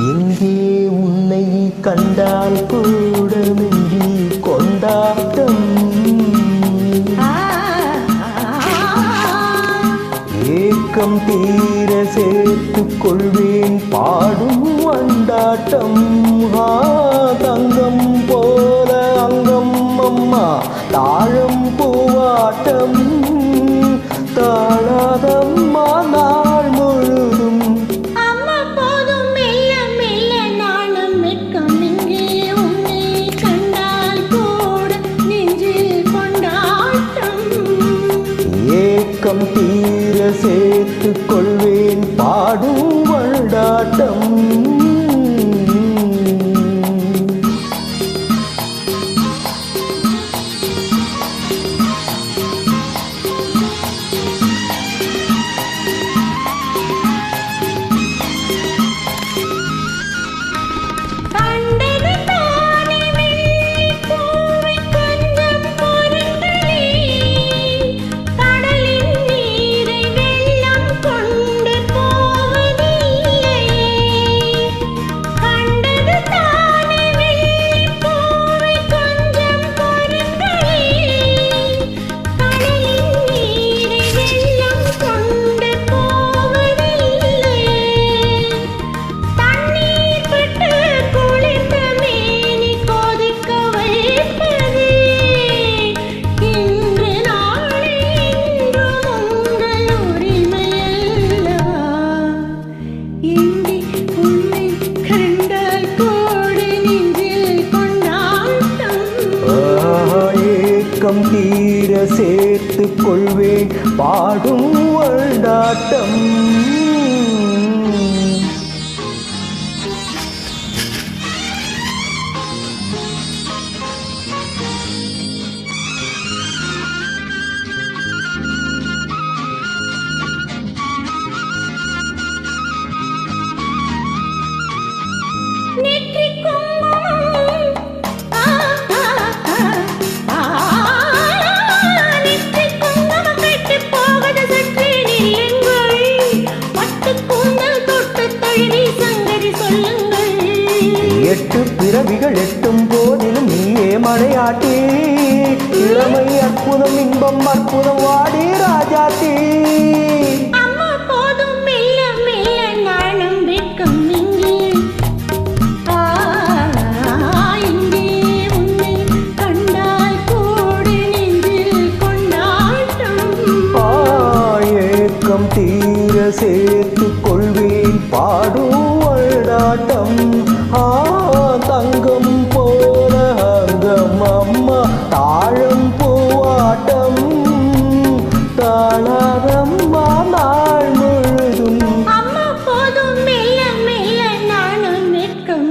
எங்கே உன்னை கண்டால் கூட நெஞ்சில் கொண்டாட்டம், ஏக்கம் தீர சேர்த்துக் கொள்வேன் பாடும் வண்டாட்டம். தங்கம் போல அங்கம் அம்மா தாழம் பூவாட்டம், தாழாதம்மா நாள் முழுதும். அம்மா போதும் மெல்ல மெல்ல நாளும் வெட்கம், இங்கே உன்னை கண்டால் கூட நெஞ்சில் கொண்டாட்டம், ஏக்கம் தீர சேர்த்துக் கொள்வேன் பாடும் வண்டாட்டம். ஏக்கம் தீர சேர்த்துக் கொள்வேன் பாடும் வண்டாட்டம். எட்டு பிறவிகள் எட்டும் போதிலும் நீயே மழையாட்டி, இளமை அற்புதம் இன்பம் அற்புதம் வாடி ராஜாத்தி. அம்மா போதும் மெல்ல மெல்ல நாளும் வெட்கம், இங்கே இங்கே உன்னை கண்டால் கூட நெஞ்சில் கொண்டாட்டம், ஏக்கம் தீர சேர்த்துக் கொள்வேன் பாடும் வண்டாட்டம். தங்கம் போல அங்கம் அம்மா தாழம் பூவாட்டம், தாழாதம்மா நாள் முழுதும். அம்மா போதும் மெல்ல மெல்ல நாளும் வெட்கம்.